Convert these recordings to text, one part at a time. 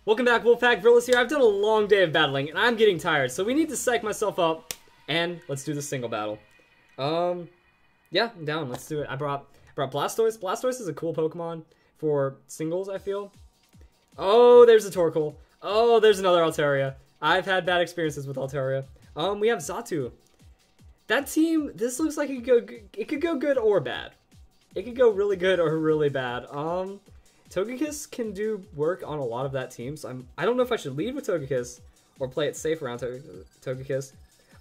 Welcome back, Wolfpack. Verlis here. I've done a long day of battling, and I'm getting tired, so we need to psych myself up, and let's do the single battle. Yeah, I'm down. Let's do it. I brought Blastoise. Blastoise is a cool Pokemon for singles, I feel. Oh, there's a Torkoal. Oh, there's another Altaria. I've had bad experiences with Altaria. We have Xatu. That team, this looks like it could go good or bad. It could go really good or really bad. Togekiss can do work on a lot of that team, so I don't know if I should lead with Togekiss or play it safe around Togekiss.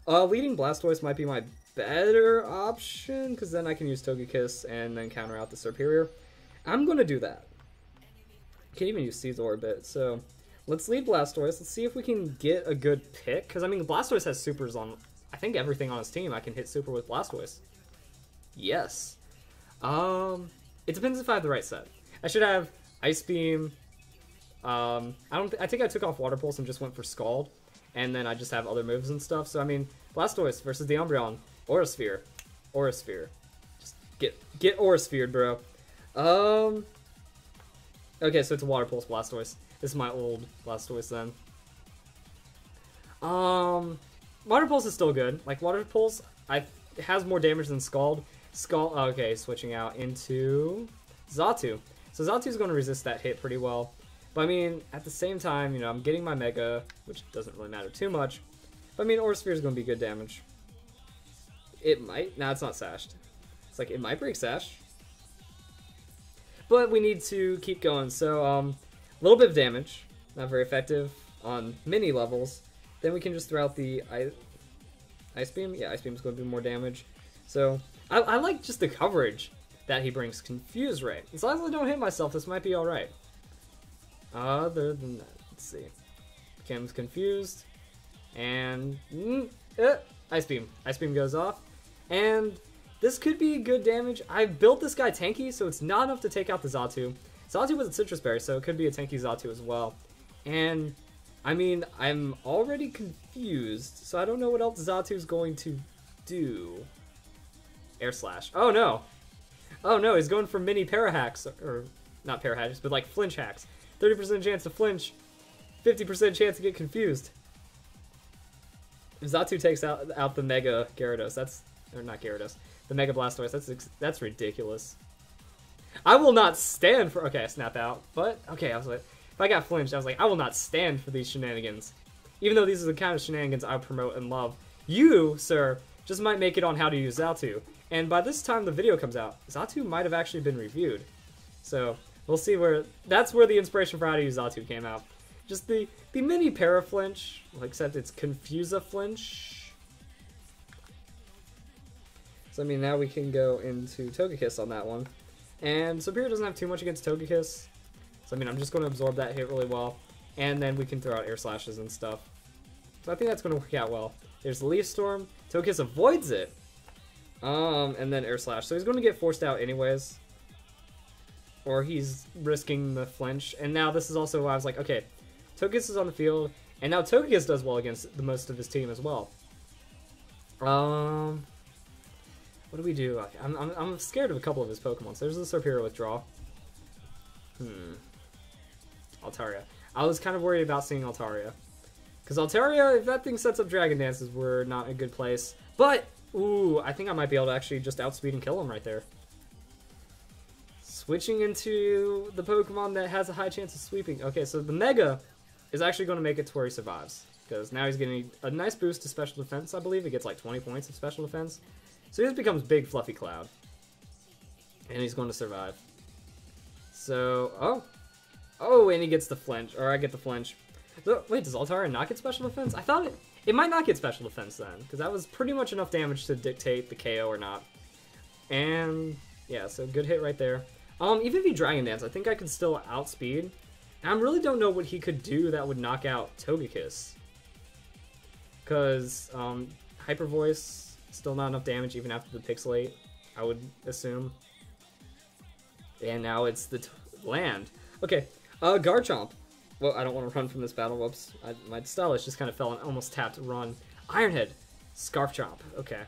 Leading Blastoise might be my better option, because then I can use Togekiss and then counter out the Superior. I'm going to do that. Can't even use Sea's Orbit, so let's lead Blastoise. Let's see if we can get a good pick, because I mean Blastoise has supers on, I think, everything on his team. I can hit super with Blastoise. Yes. It depends if I have the right set. I should have Ice Beam. I think I took off Water Pulse and just went for Scald, and then I just have other moves and stuff. So I mean, Blastoise versus the Umbreon, Aura Sphere, Aura Sphere. Just get Aura Sphered, bro. Okay, so it's a Water Pulse Blastoise. This is my old Blastoise then. Water Pulse is still good. Like Water Pulse, it has more damage than Scald. Scald. Okay, switching out into Xatu. So Xatu's going to resist that hit pretty well. But I mean, at the same time, you know, I'm getting my Mega, which doesn't really matter too much. But I mean, Aura Sphere is going to be good damage. It might. Nah, it's not sashed. It's like, it might break sash. But we need to keep going. So, a little bit of damage. Not very effective on many levels. Then we can just throw out the Ice Beam. Yeah, Ice Beam is going to do more damage. So, I like just the coverage that he brings. Confuse Ray. As long as I don't hit myself, this might be alright. Other than that, let's see. Kim's confused. And Ice Beam. Ice Beam goes off. And this could be good damage. I built this guy tanky, so it's not enough to take out the Xatu. Xatu was a Citrus Berry, so it could be a tanky Xatu as well. And, I mean, I'm already confused, so I don't know what else Xatu's going to do. Air Slash. Oh no! Oh no, he's going for mini Parahacks, or not Parahacks, but like flinch hacks. 30% chance to flinch, 50% chance to get confused. If Xatu takes out the Mega Gyarados, or not Gyarados, the Mega Blastoise, that's ridiculous. I will not stand for, okay, I snap out, but, okay, I was like, if I got flinched, I was like, I will not stand for these shenanigans. Even though these are the kind of shenanigans I promote and love. You, sir, just might make it on how to use Xatu. And by this time the video comes out, Xatu might have actually been reviewed. So, we'll see that's where the inspiration for how to use Xatu came out. Just the mini Paraflinch, except it's Confuse-a-Flinch. So, I mean, now we can go into Togekiss on that one. And Superior doesn't have too much against Togekiss. So, I mean, I'm just going to absorb that hit really well. And then we can throw out Air Slashes and stuff. So, I think that's going to work out well. There's the Leaf Storm. Togekiss avoids it. And then Air Slash. So he's going to get forced out anyways. Or he's risking the flinch. And now this is also why I was like, okay, Togekiss is on the field. And now Togekiss does well against the most of his team as well. What do we do? I'm scared of a couple of his Pokemon. So there's the Superior Withdraw. Altaria. I was kind of worried about seeing Altaria. Because Altaria, if that thing sets up Dragon Dances, we're not in a good place. But, ooh, I think I might be able to actually just outspeed and kill him right there. Switching into the Pokemon that has a high chance of sweeping. Okay, so the Mega is actually going to make it to where he survives. Because now he's getting a nice boost to special defense, I believe. It gets like 20 points of special defense. So he just becomes Big Fluffy Cloud. And he's going to survive. So, oh, and he gets the flinch. Or I get the flinch. Wait, does Altaria not get special defense? I thought it might not get special defense then, because that was pretty much enough damage to dictate the KO or not. And yeah, so good hit right there. Even if he Dragon Dance, I think I could still outspeed. And I really don't know what he could do that would knock out Togekiss. Because Hyper Voice, still not enough damage even after the Pixelate, I would assume. And now it's the land. Okay, Garchomp. Well, I don't want to run from this battle. Whoops. My Stylish just kind of fell and almost tapped run. Ironhead. Scarf Chomp. Okay.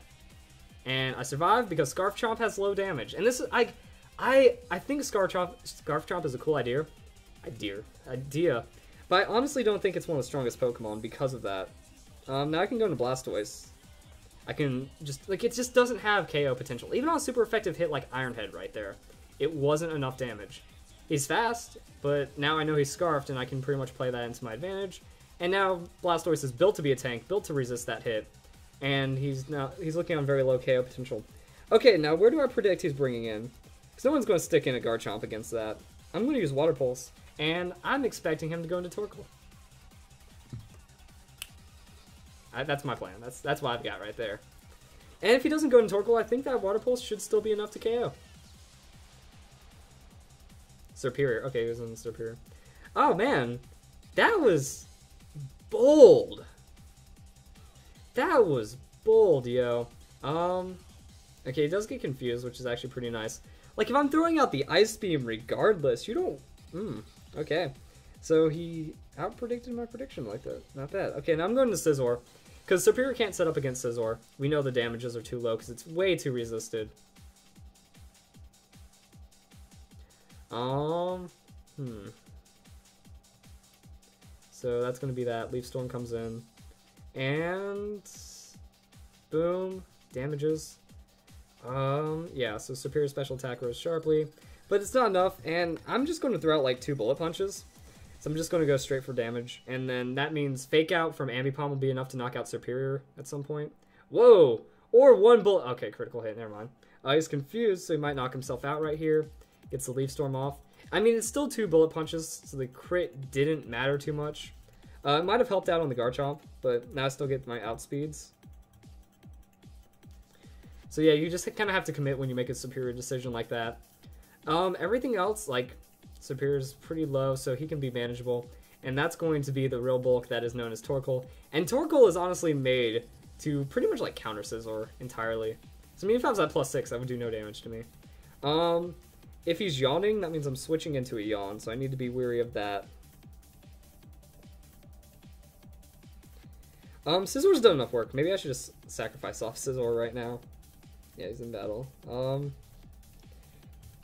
And I survived because Scarf Chomp has low damage. And this is, I think Scarf Chomp is a cool idea. But I honestly don't think it's one of the strongest Pokemon because of that. Now I can go into Blastoise. I can just, like, it just doesn't have KO potential. Even on a super effective hit like Iron Head right there, it wasn't enough damage. He's fast, but now I know he's Scarfed, and I can pretty much play that into my advantage. And now Blastoise is built to be a tank, built to resist that hit, and he's looking on very low KO potential. Okay, now where do I predict he's bringing in? Because no one's going to stick in a Garchomp against that. I'm going to use Water Pulse, and I'm expecting him to go into Torkoal. That's my plan. That's what I've got right there. And if he doesn't go into Torkoal, I think that Water Pulse should still be enough to KO. Superior. Okay, he was in Superior. Oh, man. That was bold. That was bold, yo. Okay, he does get confused, which is actually pretty nice. Like, if I'm throwing out the Ice Beam regardless, you don't... okay. So he out-predicted my prediction like that. Not bad. Okay, now I'm going to Scizor. Because Superior can't set up against Scizor. We know the damages are too low because it's way too resisted. So that's going to be that. Leaf Storm comes in. And... boom. Damages. Yeah, so Superior Special Attack rose sharply. But it's not enough, and I'm just going to throw out like 2 Bullet Punches. So I'm just going to go straight for damage. And then that means Fake Out from Ambipom will be enough to knock out Superior at some point. Whoa! Or 1 bullet... okay, critical hit, never mind. He's confused, so he might knock himself out right here. Gets the Leaf Storm off. I mean, it's still 2 Bullet Punches, so the crit didn't matter too much. It might have helped out on the Garchomp, but now I still get my outspeeds. So yeah, you just kind of have to commit when you make a Superior decision like that. Everything else, like, Superior's pretty low, so he can be manageable. And that's going to be the real bulk that is known as Torkoal. And Torkoal is honestly made to pretty much, like, counter Scizor entirely. So I mean, if I was at +6, that would do no damage to me. If he's yawning, that means I'm switching into a yawn, so I need to be wary of that. Scizor's done enough work. Maybe I should just sacrifice off Scizor right now. Yeah, he's in battle.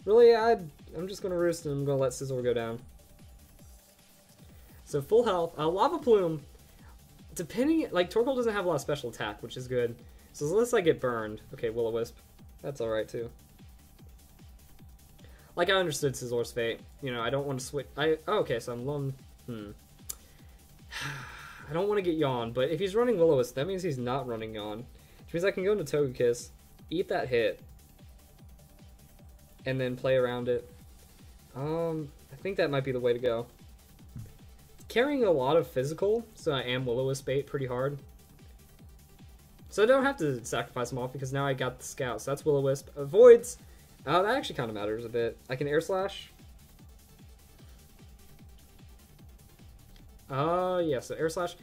Really, I'm just going to roost and I'm going to let Scizor go down. So full health. Lava Plume, depending... like, Torkoal doesn't have a lot of special attack, which is good. So unless I get burned... okay, Will-O-Wisp. That's alright, too. Like, I understood Scizor's fate. You know, I don't want to switch... oh, okay, so I'm lone... I don't want to get Yawn, but if he's running Will-O-Wisp, that means he's not running Yawn. Which means I can go into Togekiss, eat that hit, and then play around it. I think that might be the way to go. Carrying a lot of physical, so I am Will-O-Wisp bait pretty hard. So I don't have to sacrifice them off because now I got the Scout. So that's Will-O-Wisp. Avoids. That actually kind of matters a bit. I can Air Slash. Yeah, so Air Slash.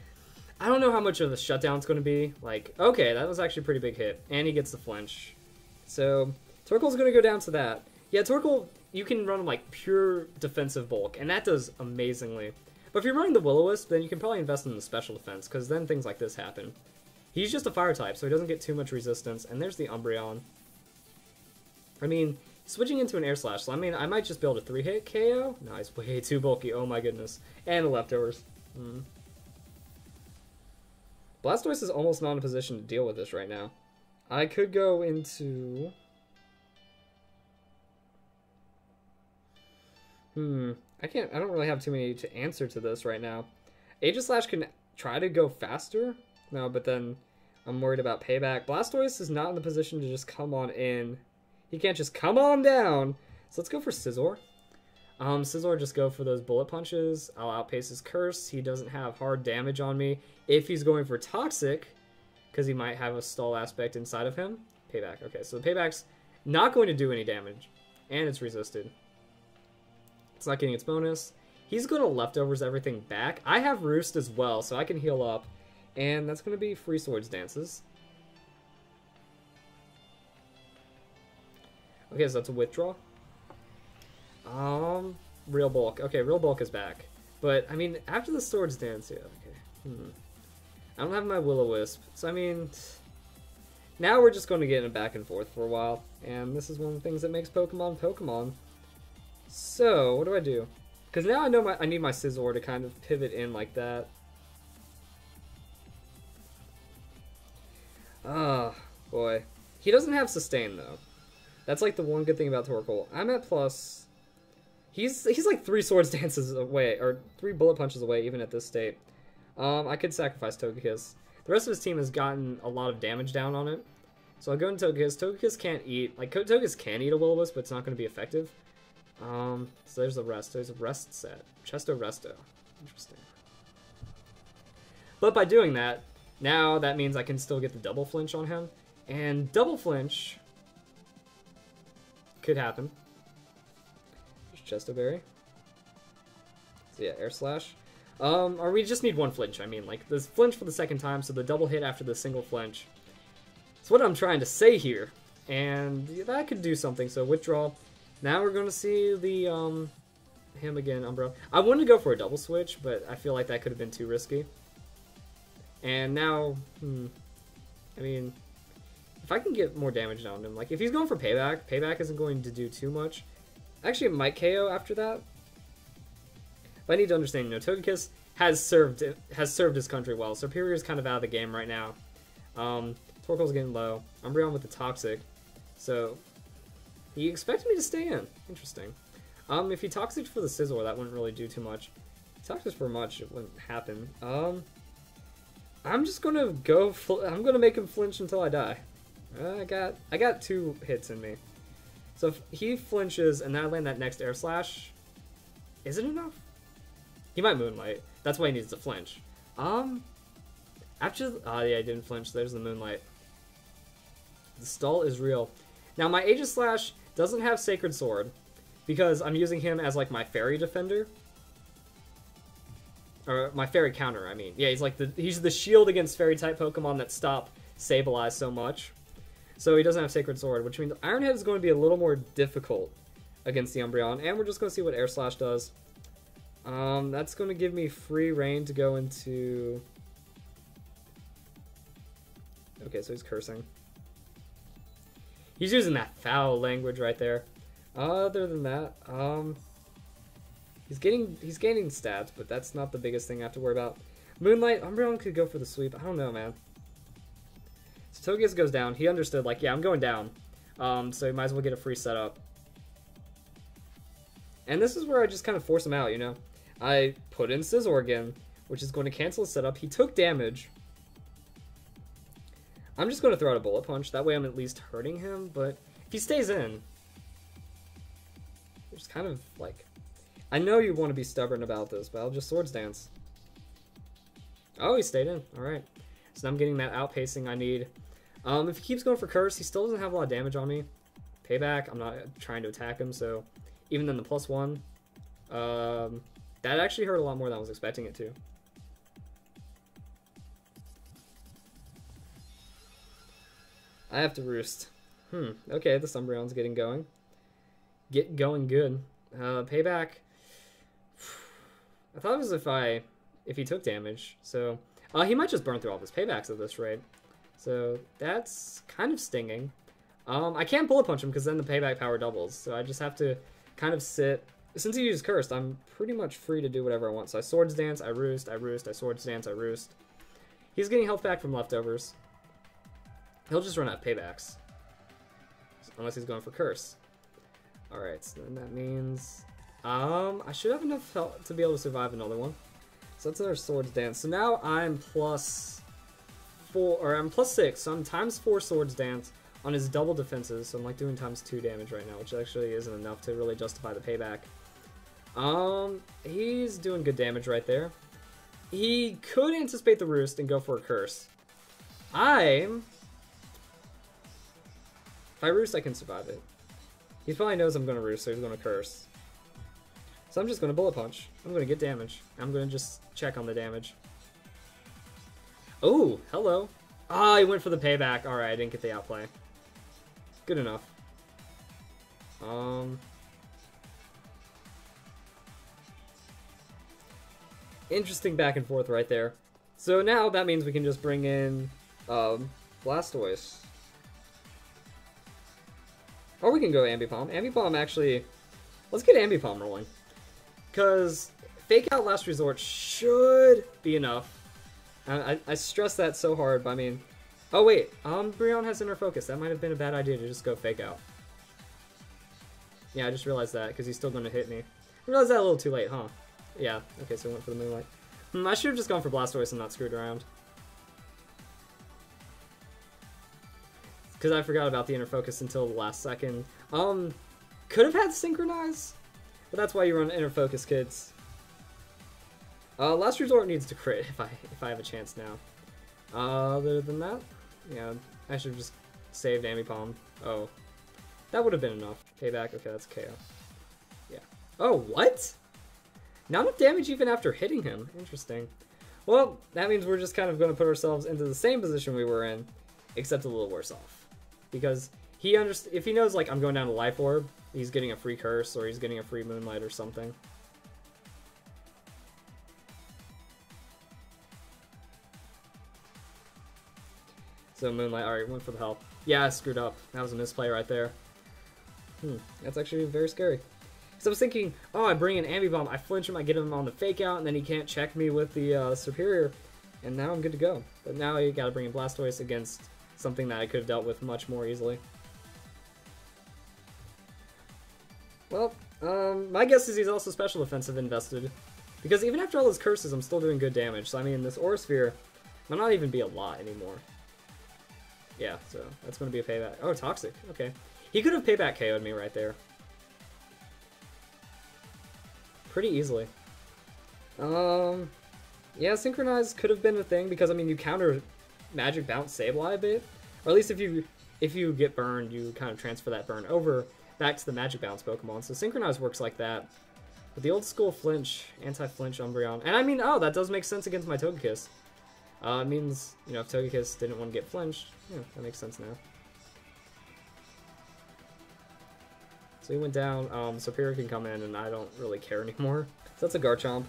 I don't know how much of the shutdown's going to be. Like, okay, that was actually a pretty big hit. And he gets the flinch. So, Torkoal's going to go down to that. Yeah, Torkoal, you can run like pure defensive bulk, and that does amazingly. But if you're running the Will-O-Wisp, then you can probably invest in the special defense, because then things like this happen. He's just a fire type, so he doesn't get too much resistance, and there's the Umbreon. I mean, switching into an Air Slash, so I mean, I might just be able to 3-hit KO? No, he's way too bulky, oh my goodness. And the leftovers. Blastoise is almost not in a position to deal with this right now. I could go into... I don't really have too many to answer to this right now. Aegislash can try to go faster. No, but then I'm worried about payback. Blastoise is not in the position to just come on in. He can't just come on down. So let's go for Scizor. Scizor just go for those bullet punches. I'll outpace his curse. He doesn't have hard damage on me. If he's going for toxic, because he might have a stall aspect inside of him. Payback. Okay, so the payback's not going to do any damage. And it's resisted. It's not getting its bonus. He's going to leftovers everything back. I have Roost as well, so I can heal up. And that's going to be Free Swords Dances. Okay, so that's a withdraw. Real Bulk. Okay, Real Bulk is back. But, I mean, after the Swords Dance, yeah, okay. I don't have my Will-O-Wisp. So, I mean, now we're just going to get in a back and forth for a while. And this is one of the things that makes Pokemon Pokemon. So, what do? Because now I know I need my Scizor to kind of pivot in like that. Ah, boy. He doesn't have sustain, though. That's like the one good thing about Torkoal. I'm at plus... He's like 3 Swords Dances away, or 3 Bullet Punches away, even at this state. I could sacrifice Togekiss. The rest of his team has gotten a lot of damage down on it. So I'll go into Togekiss. Togekiss can't eat... Like, Togekiss can eat a Will-O-Wisp, but it's not going to be effective. So there's the rest. There's a rest set. Chesto Resto. Interesting. But by doing that, now that means I can still get the double flinch on him. And double flinch could happen. There's Chesto Berry. So yeah, Air Slash. Or we just need 1 flinch. I mean, like, this flinch for the second time, so the double hit after the single flinch. That's what I'm trying to say here. And that could do something, so withdraw. Now we're going to see the, him again, Umbro. I wanted to go for a double switch, but I feel like that could have been too risky. And now, I mean, if I can get more damage down on him, like, if he's going for payback, payback isn't going to do too much. Actually, it might KO after that. But I need to understand, you know, Togekiss has served his country well. Superior's kind of out of the game right now. Torkoal's getting low. Umbreon with the Toxic. So, he expected me to stay in. Interesting. If he Toxic for the Scizor, that wouldn't really do too much. If he Toxic for much, it wouldn't happen. I'm just gonna go. I'm gonna make him flinch until I die. I got 2 hits in me. So if he flinches and then I land that next Air Slash, is it enough? He might Moonlight. That's why he needs to flinch. After yeah, I didn't flinch. There's the Moonlight. The stall is real. Now my Aegis Slash doesn't have Sacred Sword because I'm using him as like my Fairy Defender. Or my Fairy Counter, I mean. Yeah, he's the shield against Fairy-type Pokemon that stop Sableye so much. So he doesn't have Sacred Sword, which means Iron Head is going to be a little more difficult against the Umbreon. And we're just going to see what Air Slash does. That's going to give me free reign to go into... Okay, so he's cursing. He's using that foul language right there. Other than that, he's gaining stats, but that's not the biggest thing I have to worry about. Moonlight, Umbreon could go for the sweep. I don't know, man. So Togekiss goes down. He understood, like, yeah, I'm going down. So he might as well get a free setup. And this is where I just kind of force him out, you know? I put in Scizor again, which is going to cancel his setup. He took damage. I'm just going to throw out a Bullet Punch. That way I'm at least hurting him, but if he stays in, it's kind of like... I know you want to be stubborn about this, but I'll just Swords Dance. Oh, he stayed in. Alright. So now I'm getting that outpacing I need. If he keeps going for Curse, he still doesn't have a lot of damage on me. Payback, I'm not trying to attack him, so even then the +1, that actually hurt a lot more than I was expecting it to. I have to Roost. Okay, the Umbreon's getting going. Get going good. Payback. I thought it was if he took damage, so he might just burn through all his paybacks at this rate. So that's kind of stinging. I can't Bullet Punch him because then the payback power doubles, so I just have to kind of sit. Since he used Cursed, I'm pretty much free to do whatever I want. So I Swords Dance, I Roost, I Roost, I Swords Dance, I Roost. He's getting health back from leftovers. He'll just run out of paybacks. Unless he's going for Curse. Alright, so then that means... I should have enough health to be able to survive another one. So that's another Swords Dance. So now I'm +4, or I'm +6, so I'm ×4 Swords Dance on his double defenses, so I'm like doing ×2 damage right now, which actually isn't enough to really justify the payback. He's doing good damage right there. He could anticipate the Roost and go for a Curse. If I Roost, I can survive it. He probably knows I'm going to Roost, so he's going to Curse. So I'm just going to Bullet Punch. I'm going to get damage. I'm going to just check on the damage. Oh, hello. Ah, he went for the payback. Alright, I didn't get the outplay. Good enough. Interesting back and forth right there. So now that means we can just bring in Blastoise. Or we can go Ambipom. Ambipom actually... Let's get Ambipom rolling. because Fake Out Last Resort should be enough. I stress that so hard, but I mean... Oh wait, Umbreon has Inner Focus. That might have been a bad idea to just go Fake Out. Yeah, I just realized that, because he's still going to hit me. I realized that a little too late, huh? Yeah, okay, so I went for the Moonlight. I should have just gone for Blastoise and not screwed around. Because I forgot about the Inner Focus until the last second. Could have had Synchronize, but that's why you run Inner Focus, kids. Last Resort needs to crit if I have a chance now. Other than that, yeah, I should have just saved Ambipom. Oh, that would have been enough. Payback, okay, that's KO. Yeah. Oh, what? Not enough damage even after hitting him. Interesting. Well, that means we're just kind of going to put ourselves into the same position we were in, except a little worse off. Because if he knows, like, I'm going down to Life Orb, he's getting a free Curse, or he's getting a free Moonlight or something. So Moonlight, alright, went for the help. Yeah, I screwed up. That was a misplay right there. That's actually very scary. So I was thinking, oh, I bring in Ambibomb, I flinch him, I get him on the Fake Out, and then he can't check me with the Superior, and now I'm good to go. But now you gotta bring in Blastoise against something that I could have dealt with much more easily. Well, my guess is he's also Special Defensive invested, because even after all his curses, I'm still doing good damage. So I mean, this Aura Sphere might not even be a lot anymore. Yeah, so that's going to be a payback. Oh, Toxic. Okay. He could have payback KO'd me right there. Pretty easily. Yeah, Synchronize could have been a thing because, I mean, you counter Magic Bounce Sableye a bit. Or at least if you get burned, you kind of transfer that burn over back to the Magic Bounce Pokemon. So Synchronize works like that. But the old school flinch, anti-flinch Umbreon. And I mean, oh, that does make sense against my Togekiss. It means, you know, if Togekiss didn't want to get flinched, yeah, that makes sense now. So he went down, Superior can come in, and I don't really care anymore. So that's a Garchomp.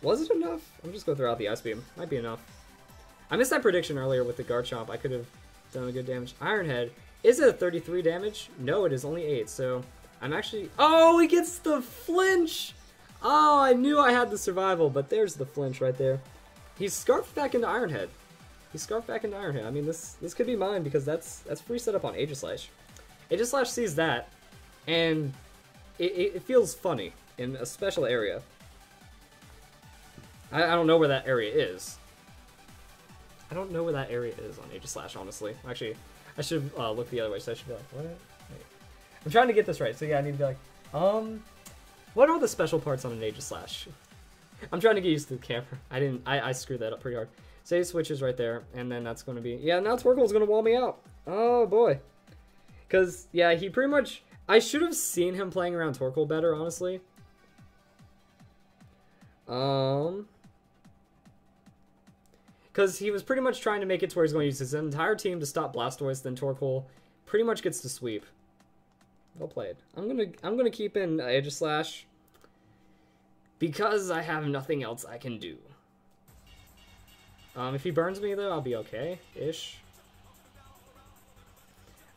Was it enough? I'm just going to throw out the Ice Beam. Might be enough. I missed that prediction earlier with the Garchomp. I could have done a good damage. Iron Head. Is it a 33 damage? No, it is only 8, so I'm actually... Oh, he gets the flinch! Oh, I knew I had the survival, but there's the flinch right there. He's scarfed back into Iron Head. He's scarfed back into Iron Head. I mean, this could be mine because that's free setup on Aegislash. Aegislash sees that, and it feels funny in a special area. I don't know where that area is. I don't know where that area is on Aegislash, honestly. Actually, I should look the other way, so I should be like, what? Wait. I'm trying to get this right, so yeah, I need to be like, what are the special parts on an Aegislash? I'm trying to get used to the camera. I screwed that up pretty hard. Save switches right there, and then that's going to be... Yeah, now Torkoal's going to wall me out. Oh, boy. Because, yeah, he pretty much... I should have seen him playing around Torkoal better, honestly. Because he was pretty much trying to make it to where he's going to use his entire team to stop Blastoise, then Torkoal pretty much gets to sweep. Well played. I'm gonna keep in Aegislash because I have nothing else I can do. If he burns me though, I'll be okay-ish.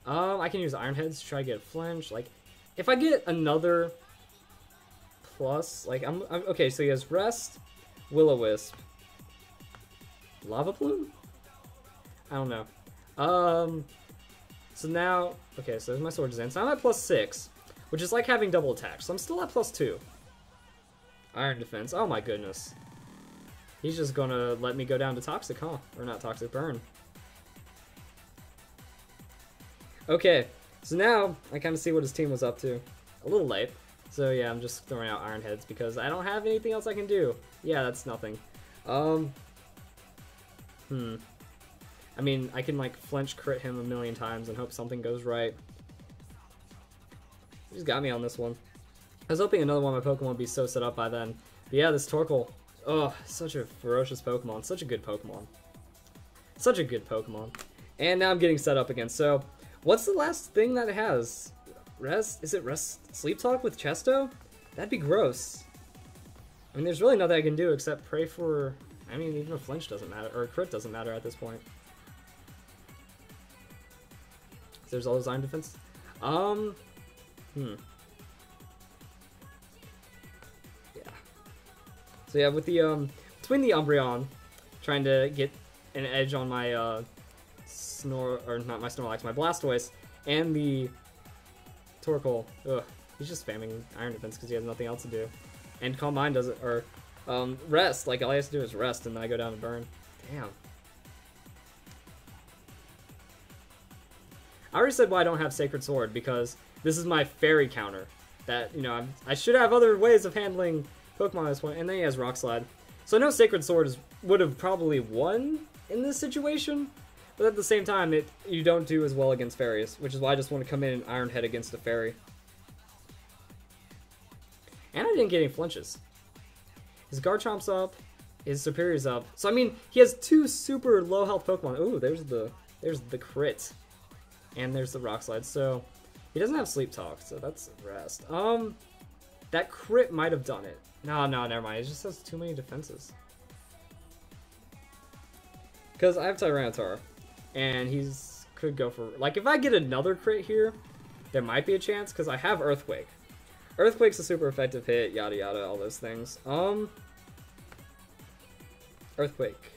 I can use Iron Heads to try to get a flinch. Like, if I get another plus, like I'm okay. So he has Rest, Will-O-Wisp, Lava Plume. I don't know. So now, okay, so my Sword is in. So I'm at +6, which is like having double attack. So I'm still at +2. Iron Defense. Oh my goodness. He's just gonna let me go down to Toxic, huh? Or not Toxic, Burn. Okay, so now I kind of see what his team was up to. A little late. So yeah, I'm just throwing out Iron Heads because I don't have anything else I can do. Yeah, that's nothing. I mean, I can, like, flinch crit him a million times and hope something goes right. He just got me on this one. I was hoping another one of my Pokemon would be so set up by then. But yeah, this Torkoal. Oh, such a ferocious Pokemon. Such a good Pokemon. Such a good Pokemon. And now I'm getting set up again. So, what's the last thing that it has? Rest? Is it Rest? Sleep Talk with Chesto? That'd be gross. I mean, there's really nothing I can do except pray for... I mean, even a flinch doesn't matter. Or a crit doesn't matter at this point. There's all those Iron Defense. So yeah, with the between the Umbreon, trying to get an edge on my not my Snorlax, my Blastoise, and the Torkoal. Ugh, he's just spamming Iron Defense because he has nothing else to do. And Calm Mind does it, or rest. Like all he has to do is rest, and then I go down and burn. Damn. I already said why I don't have Sacred Sword, because this is my fairy counter. That, you know, I should have other ways of handling Pokemon at this point. And then he has Rock Slide. So I know Sacred Sword would have probably won in this situation, but at the same time, you don't do as well against fairies, which is why I just want to come in and Iron Head against a fairy. And I didn't get any flinches. His Garchomp's up, his Superior's up. So I mean, he has two super low health Pokemon. Ooh, there's the crit. And there's the Rock Slide. So he doesn't have Sleep Talk, so that's rest. That crit might have done it. No, never mind. It just has too many defenses. Because I have Tyranitar, and he's could go for, like, if I get another crit here, there might be a chance, because I have Earthquake. Earthquake's a super effective hit, yada yada, all those things. Earthquake.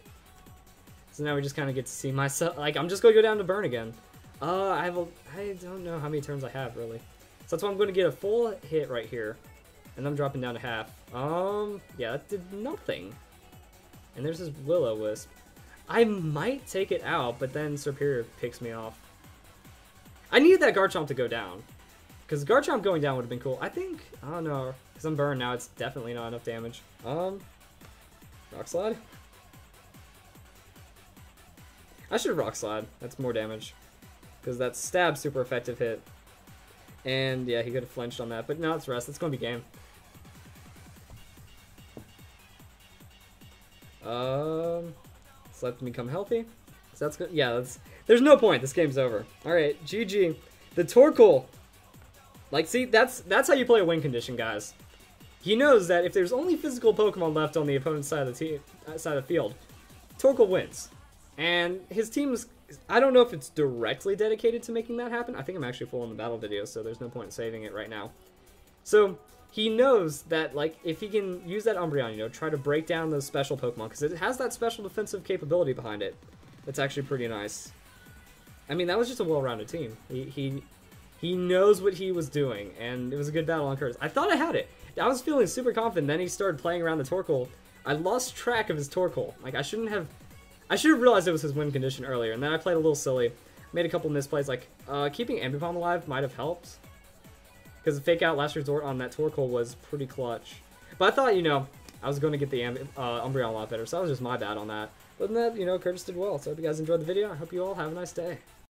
So now we just kind of get to see myself, like, I'm just going to go down to burn again. I don't know how many turns I have, really. So that's why I'm going to get a full hit right here. And I'm dropping down to half. Yeah, that did nothing. And there's this Will-O-Wisp. I might take it out, but then Superior picks me off. I needed that Garchomp to go down. Because Garchomp going down would have been cool. I think, I don't know, because I'm burned now, it's definitely not enough damage. Rock Slide? I should Rock Slide. That's more damage. Because that stab super effective hit. And yeah, he could have flinched on that. But no, it's rest. It's going to be game. So let me become healthy. So that's good. Yeah, there's no point. This game's over. Alright, GG. The Torkoal. Like, see, that's how you play a win condition, guys. He knows that if there's only physical Pokemon left on the opponent's side of the side of the field, Torkoal wins. And his team's, I don't know if it's directly dedicated to making that happen. I think I'm actually full in the battle video, so there's no point in saving it right now. So he knows that, like, if he can use that Umbreon, you know, try to break down those special Pokemon, because it has that special defensive capability behind it. That's actually pretty nice. I mean, that was just a well-rounded team. He knows what he was doing, and it was a good battle on Curtis. I thought I had it. I was feeling super confident. Then he started playing around the Torkoal. I lost track of his Torkoal. Like, I should have realized it was his win condition earlier, and then I played a little silly. Made a couple misplays, like, keeping Ambipom alive might have helped. Because the Fake Out Last Resort on that Torkoal was pretty clutch. But I thought, you know, I was going to get the Umbreon a lot better, so that was just my bad on that. But then that, you know, Curtis did well. So I hope you guys enjoyed the video. I hope you all have a nice day.